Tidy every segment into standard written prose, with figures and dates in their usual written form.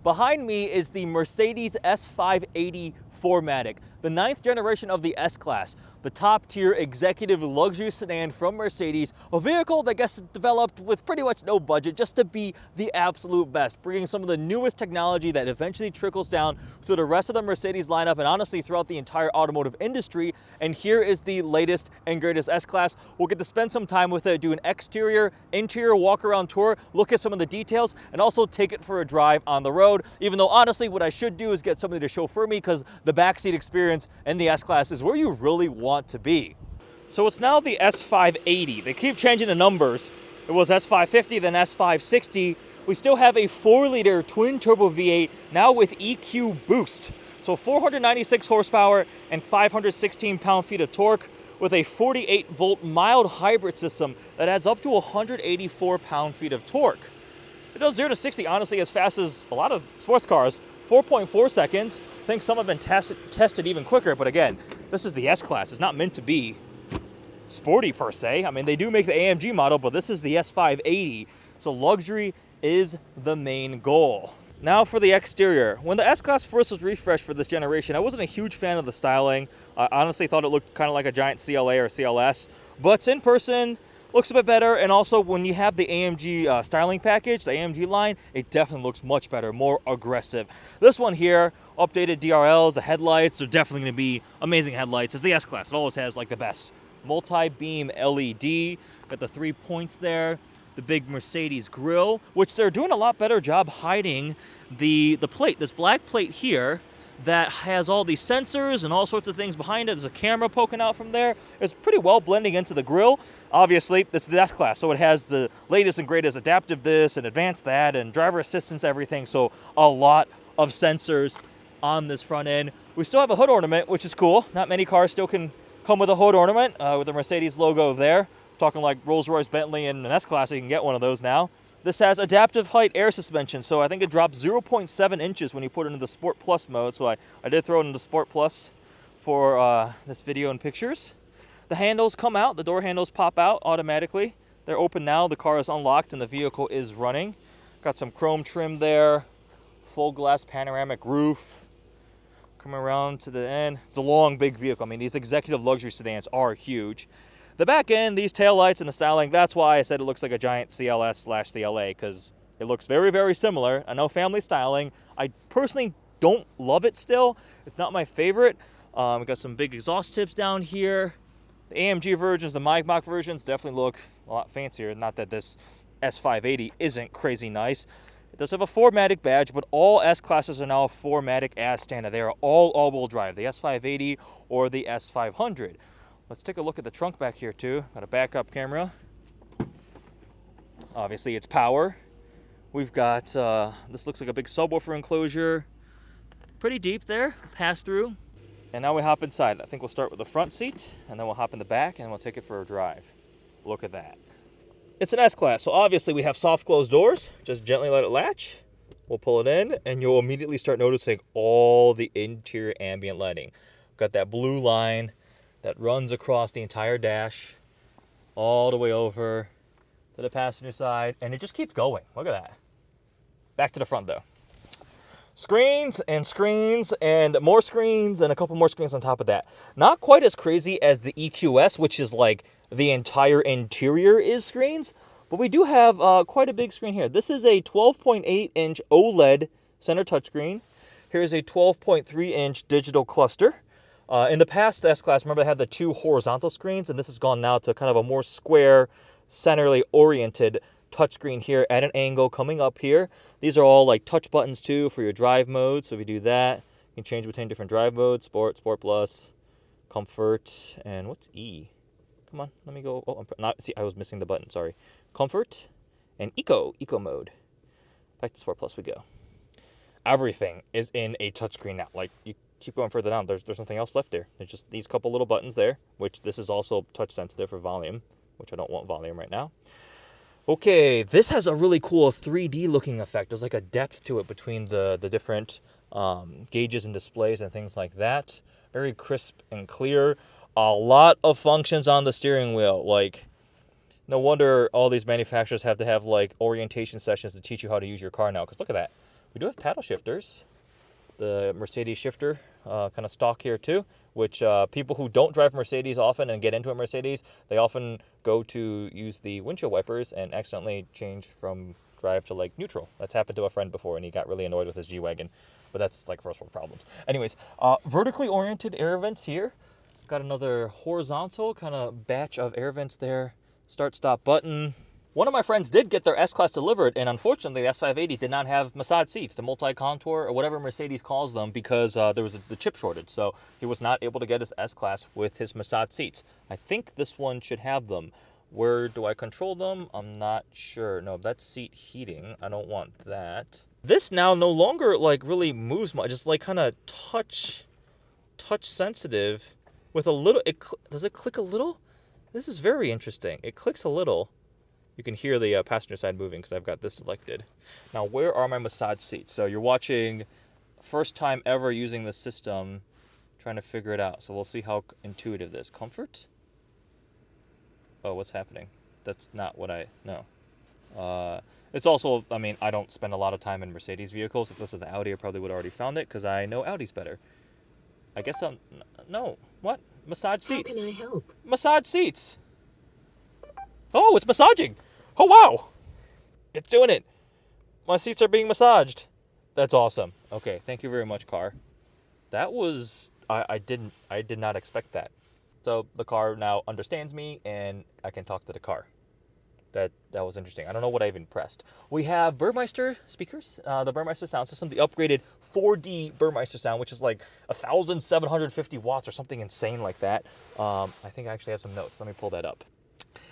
Behind me is the Mercedes S580 4matic, the 9th generation of the S-Class, the top-tier executive luxury sedan from Mercedes, a vehicle that gets developed with pretty much no budget just to be the absolute best, bringing some of the newest technology that eventually trickles down through the rest of the Mercedes lineup and honestly throughout the entire automotive industry. And here is the latest and greatest S-Class. We'll get to spend some time with it, do an exterior, interior walk-around tour, look at some of the details, and also take it for a drive on the road. Even though honestly, what I should do is get somebody to chauffeur me because the backseat experience in the S-Class is where you really want to be. So it's now the S580. They keep changing the numbers. It was S550, then S560. We still have a 4-liter twin-turbo V8, now with EQ boost. So 496 horsepower and 516 pound-feet of torque with a 48-volt mild hybrid system that adds up to 184 pound-feet of torque. It does 0 to 60 honestly as fast as a lot of sports cars, 4.4 seconds. I think some have been tested even quicker, but again, this is the S-Class. It's not meant to be sporty per se. I mean, they do make the AMG model, but this is the S580, so luxury is the main goal. Now for the exterior. When the S-Class first was refreshed for this generation, I wasn't a huge fan of the styling. I honestly thought it looked kind of like a giant CLA or CLS, but in person, looks a bit better. And also when you have the AMG styling package, the AMG line, it definitely looks much better, more aggressive. This one here, updated DRLs, the headlights are definitely going to be amazing headlights. It's the S-Class. It always has like the best. Multi-beam LED, got the 3 points there. The big Mercedes grille, which they're doing a lot better job hiding the plate, this black plate here that has all these sensors and all sorts of things behind it. There's a camera poking out from there. It's pretty well blending into the grille. Obviously, this is the S-Class, so it has the latest and greatest adaptive this and advanced that and driver assistance, everything. So a lot of sensors on this front end. We still have a hood ornament, which is cool. Not many cars still can come with a hood ornament with the Mercedes logo there. Talking like Rolls-Royce, Bentley, and an S-Class, you can get one of those now. This has adaptive height air suspension, so I think it drops 0.7 inches when you put it into the Sport Plus mode. So I did throw it into Sport Plus for this video and pictures. The handles come out, the door handles pop out automatically. They're open now, the car is unlocked, and the vehicle is running. Got some chrome trim there, full glass panoramic roof. Coming around to the end. It's a long, big vehicle. I mean, these executive luxury sedans are huge. The back end, these taillights and the styling, that's why I said it looks like a giant CLS/CLA, because it looks very, very similar. I know family styling. I personally don't love it still. It's not my favorite. We got some big exhaust tips down here. The AMG versions, the Maybach versions definitely look a lot fancier. Not that this S580 isn't crazy nice. It does have a 4matic badge, but all S-Classes are now 4matic as standard. They are all all-wheel drive, the S580 or the S500. Let's take a look at the trunk back here too. Got a backup camera. Obviously it's power. We've got, this looks like a big subwoofer enclosure. Pretty deep there, pass through. And now we hop inside. I think we'll start with the front seat and then we'll hop in the back and we'll take it for a drive. Look at that. It's an S-Class, so obviously we have soft closed doors. Just gently let it latch. We'll pull it in and you'll immediately start noticing all the interior ambient lighting. Got that blue line that runs across the entire dash all the way over to the passenger side, and it just keeps going. Look at that. Back to the front though. Screens and screens and more screens and a couple more screens on top of that. Not quite as crazy as the EQS, which is like the entire interior is screens, but we do have quite a big screen here. This is a 12.8-inch OLED center touchscreen. Here's a 12.3-inch digital cluster. In the past, the S-Class, remember, they had the 2 horizontal screens, and this has gone now to kind of a more square, centrally oriented touchscreen here at an angle coming up here. These are all like touch buttons too for your drive mode. So if you do that, you can change between different drive modes: Sport, Sport Plus, Comfort, and what's E? Come on, let me go. Oh, I was missing the button. Sorry. Comfort and Eco mode. Back to Sport Plus we go. Everything is in a touchscreen now. Like, you keep going further down, there's nothing else left there. There's just these couple little buttons there, which this is also touch sensitive for volume, which I don't want volume right now. Okay, this has a really cool 3D looking effect. There's like a depth to it between the different gauges and displays and things like that. Very crisp and clear. A lot of functions on the steering wheel. Like, no wonder all these manufacturers have to have like orientation sessions to teach you how to use your car now. Because look at that. We do have paddle shifters. The Mercedes shifter, kind of stock here too, which people who don't drive Mercedes often and get into a Mercedes, they often go to use the windshield wipers and accidentally change from drive to like neutral. That's happened to a friend before and he got really annoyed with his G-Wagon, but that's like first world problems. Anyways, vertically oriented air vents here. Got another horizontal kind of batch of air vents there. Start stop button. One of my friends did get their S-Class delivered, and unfortunately, the S580 did not have massage seats, the multi-contour, or whatever Mercedes calls them, because there was the chip shortage. So he was not able to get his S-Class with his massage seats. I think this one should have them. Where do I control them? I'm not sure. No, that's seat heating. I don't want that. This now no longer, like, really moves much. Just, like, kind of touch sensitive with a little... Does it click a little? This is very interesting. It clicks a little. You can hear the passenger side moving because I've got this selected. Now, where are my massage seats? So you're watching first time ever using the system, trying to figure it out. So we'll see how intuitive this. Comfort? Oh, what's happening? That's not what I know. It's also, I mean, I don't spend a lot of time in Mercedes vehicles. If this was the Audi, I probably would have already found it because I know Audi's better. I guess no. What? Massage seats. How can I help? Massage seats. Oh, it's massaging. Oh, wow. It's doing it. My seats are being massaged. That's awesome. Okay, thank you very much, car. That was... I did not expect that. So the car now understands me, and I can talk to the car. That was interesting. I don't know what I even pressed. We have Burmeister speakers, the Burmeister sound system, the upgraded 4D Burmeister sound, which is like 1,750 watts or something insane like that. I think I actually have some notes. Let me pull that up.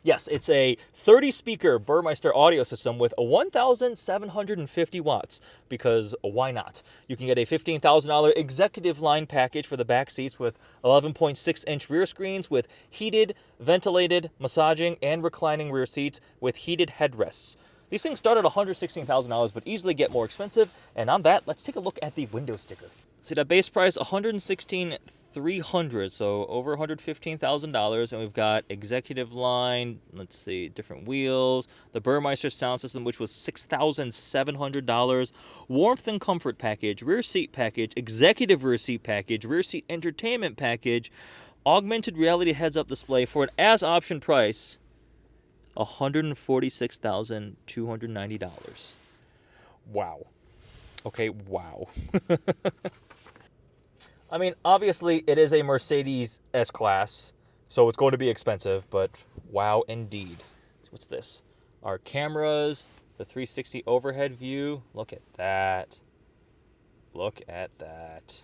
Yes, it's a 30-speaker Burmeister audio system with a 1,750 watts, because why not? You can get a $15,000 executive line package for the back seats with 11.6-inch rear screens with heated, ventilated, massaging, and reclining rear seats with heated headrests. These things start at $116,000, but easily get more expensive. And on that, let's take a look at the window sticker. See, that base price, $116,300, so over $115,000. And we've got executive line, let's see, different wheels, the Burmeister sound system, which was $6,700, warmth and comfort package, rear seat package, executive rear seat package, rear seat entertainment package, augmented reality heads-up display for an as-option price, $146,290. Wow. Okay, wow. I mean, obviously, it is a Mercedes S-Class, so it's going to be expensive, but wow, indeed. What's this? Our cameras, the 360 overhead view. Look at that. Look at that.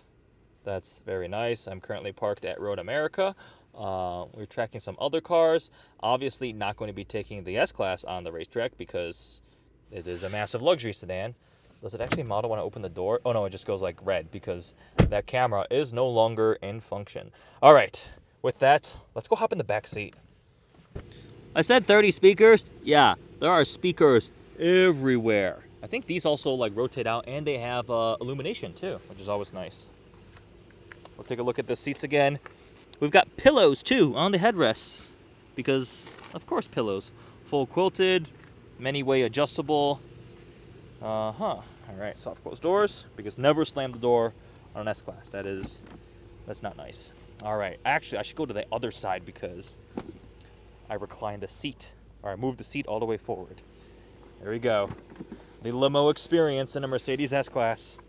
That's very nice. I'm currently parked at Road America. We're tracking some other cars. Obviously not going to be taking the S-Class on the racetrack because it is a massive luxury sedan. Does it actually model when I open the door? Oh no, it just goes like red because that camera is no longer in function. All right, with that, let's go hop in the back seat. I said 30 speakers. Yeah, there are speakers everywhere. I think these also like rotate out and they have illumination too, which is always nice. We'll take a look at the seats again. We've got pillows, too, on the headrests. Because, of course, pillows. Full quilted, many-way adjustable. All right, soft closed doors. Because never slam the door on an S-Class. That's not nice. All right, actually, I should go to the other side because I recline the seat. Or I move the seat all the way forward. There we go. The limo experience in a Mercedes S-Class.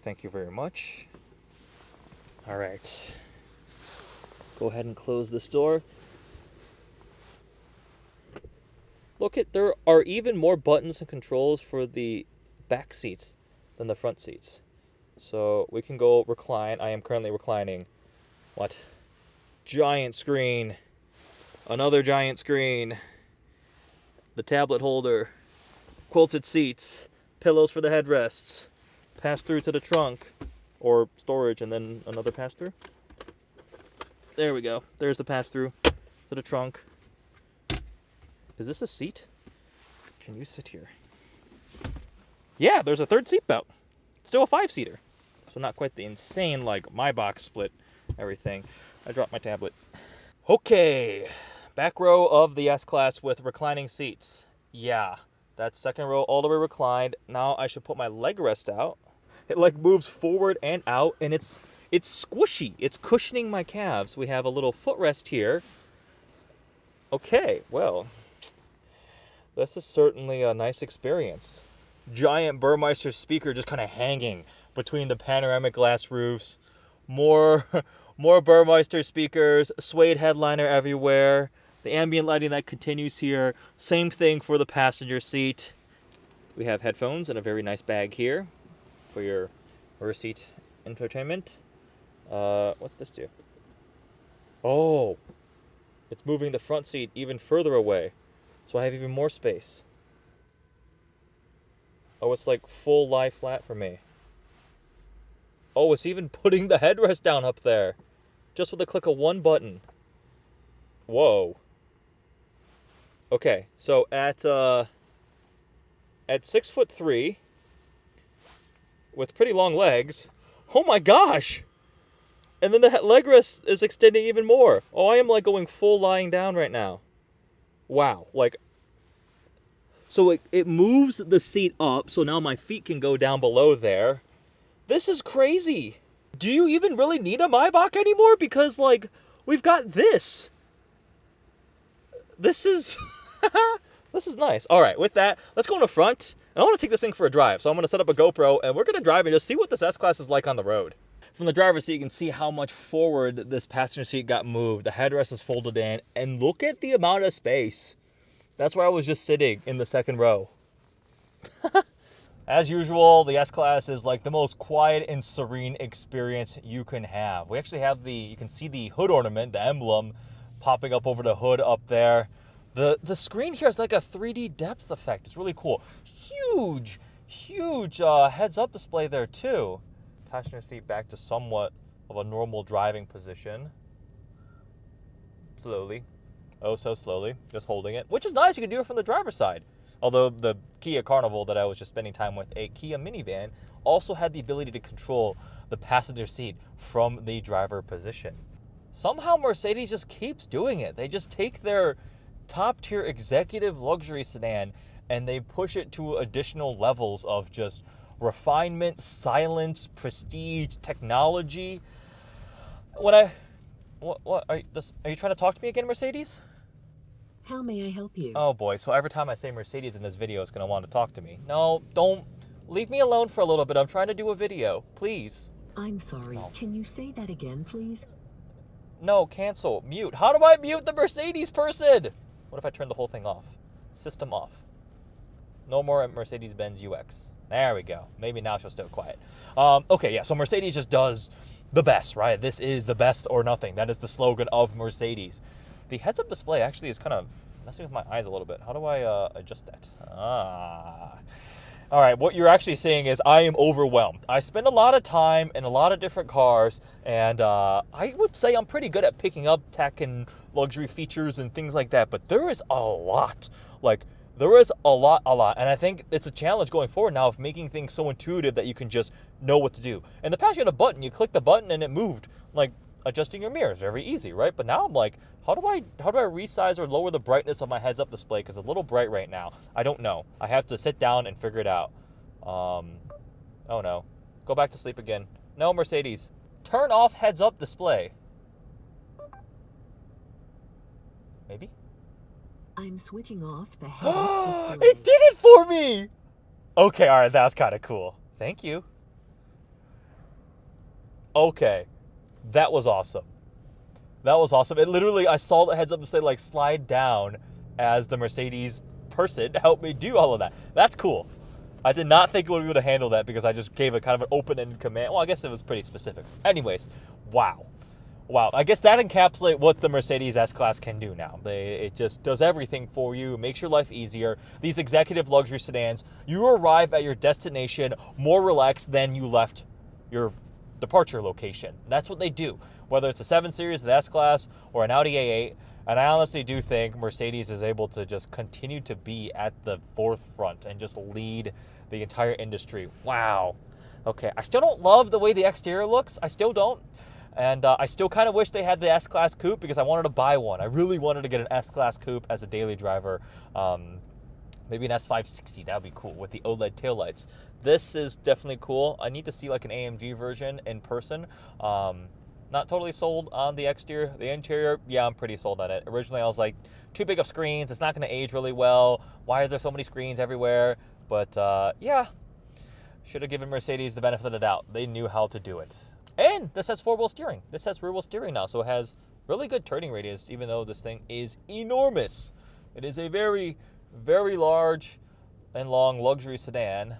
Thank you very much. All right, go ahead and close this door. Look at, there are even more buttons and controls for the back seats than the front seats. So we can go recline. I am currently reclining. What? Giant screen. Another giant screen. The tablet holder. Quilted seats. Pillows for the headrests. Pass through to the trunk. Or storage and then another pass-through. There we go. There's the pass-through to the trunk. Is this a seat? Can you sit here? Yeah, there's a third seat belt. Still a 5-seater. So not quite the insane, like, Maybach split everything. I dropped my tablet. Okay. Back row of the S-Class with reclining seats. Yeah. That's second row all the way reclined. Now I should put my leg rest out. It like moves forward and out, and it's squishy. It's cushioning my calves. We have a little footrest here. Okay, well, this is certainly a nice experience. Giant Burmeister speaker just kind of hanging between the panoramic glass roofs. More Burmeister speakers, suede headliner everywhere. The ambient lighting that continues here. Same thing for the passenger seat. We have headphones and a very nice bag here for your rear seat entertainment. What's this do? Oh, it's moving the front seat even further away, so I have even more space. Oh, it's like full lie flat for me. Oh, it's even putting the headrest down up there, just with a click of one button. Whoa. Okay, so at 6'3", with pretty long legs, oh my gosh! And then the leg rest is extending even more. Oh, I am like going full lying down right now. Wow, like, so it moves the seat up, so now my feet can go down below there. This is crazy. Do you even really need a Maybach anymore? Because, like, we've got this. This is this is nice. All right, with that, let's go in the front. And I want to take this thing for a drive. So I'm going to set up a GoPro, and we're going to drive and just see what this S-Class is like on the road. From the driver's seat, you can see how much forward this passenger seat got moved. The headrest is folded in, and look at the amount of space. That's where I was just sitting in the second row. As usual, the S-Class is like the most quiet and serene experience you can have. We actually have you can see the hood ornament, the emblem, popping up over the hood up there. The screen here is like a 3D depth effect. It's really cool. Huge heads-up display there too. Passenger seat back to somewhat of a normal driving position. Slowly. Oh, so slowly. Just holding it. Which is nice. You can do it from the driver's side. Although the Kia Carnival that I was just spending time with, a Kia minivan, also had the ability to control the passenger seat from the driver position. Somehow Mercedes just keeps doing it. They just take their top-tier executive luxury sedan and they push it to additional levels of just refinement, silence, prestige, technology. What are you trying to talk to me again, Mercedes? How may I help you? Oh boy, so every time I say Mercedes in this video, it's going to want to talk to me. No, don't. Leave me alone for a little bit. I'm trying to do a video. Please. I'm sorry. Oh. Can you say that again, please? No, cancel. Mute. How do I mute the Mercedes person? What if I turn the whole thing off? System off. No more Mercedes Benz UX. There we go. Maybe now she'll stay quiet. Okay, yeah, so Mercedes just does the best, right? This is the best or nothing. That is the slogan of Mercedes. The heads-up display actually is kind of messing with my eyes a little bit. How do I adjust that? All right, what you're actually seeing is I am overwhelmed. I spend a lot of time in a lot of different cars, and I would say I'm pretty good at picking up tech and luxury features and things like that, but there is a lot. Like, there is a lot. And I think it's a challenge going forward now of making things so intuitive that you can just know what to do. In the past, you had a button. You click the button and it moved. Like, adjusting your mirrors, very easy, right? But now I'm like, how do I resize or lower the brightness of my heads-up display? Because it's a little bright right now. I don't know. I have to sit down and figure it out. Oh no. Go back to sleep again. No, Mercedes. Turn off heads-up display. Maybe? I'm switching off the head-up display. It did it for me! Okay, all right, that's kind of cool. Thank you. Okay, that was awesome. That was awesome. It literally, I saw the heads-up display like slide down as the Mercedes person helped me do all of that. That's cool. I did not think it would be able to handle that because I just gave it kind of an open-ended command. Well, I guess it was pretty specific. Anyways, wow. Wow, I guess that encapsulates what the Mercedes S-Class can do now. It just does everything for you, makes your life easier. These executive luxury sedans, you arrive at your destination more relaxed than you left your departure location. That's what they do, whether it's a 7 Series, the S-Class, or an Audi A8. And I honestly do think Mercedes is able to just continue to be at the forefront and just lead the entire industry. Wow. Okay, I still don't love the way the exterior looks. I still don't. And I still kind of wish they had the S-Class Coupe because I wanted to buy one. I really wanted to get an S-Class Coupe as a daily driver. Maybe an S560, that would be cool with the OLED taillights. This is definitely cool. I need to see like an AMG version in person. Not totally sold on the exterior. The interior, yeah, I'm pretty sold on it. Originally, I was like, too big of screens. It's not going to age really well. Why are there so many screens everywhere? But yeah, should have given Mercedes the benefit of the doubt. They knew how to do it. And this has four-wheel steering. This has rear-wheel steering now, so it has really good turning radius, even though this thing is enormous. It is a very, very large and long luxury sedan,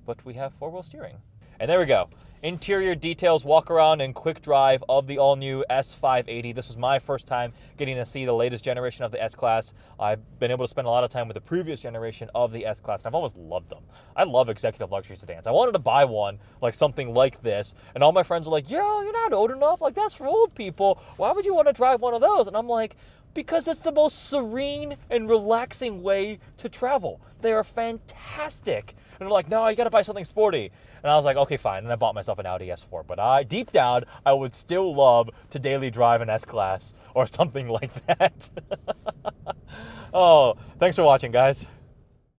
but we have four-wheel steering. And there we go. Interior details, walk around, and quick drive of the all-new S580. This was my first time getting to see the latest generation of the S-Class. I've been able to spend a lot of time with the previous generation of the S-Class, and I've always loved them. I love executive luxury sedans. I wanted to buy one, like something like this, and all my friends are like, yo, you're not old enough. Like, that's for old people. Why would you want to drive one of those? And I'm like, because it's the most serene and relaxing way to travel. They are fantastic. And they're like, no, you got to buy something sporty. And I was like, okay, fine. And I bought myself an Audi S4. But deep down, I would still love to daily drive an S-Class or something like that. Oh, thanks for watching, guys.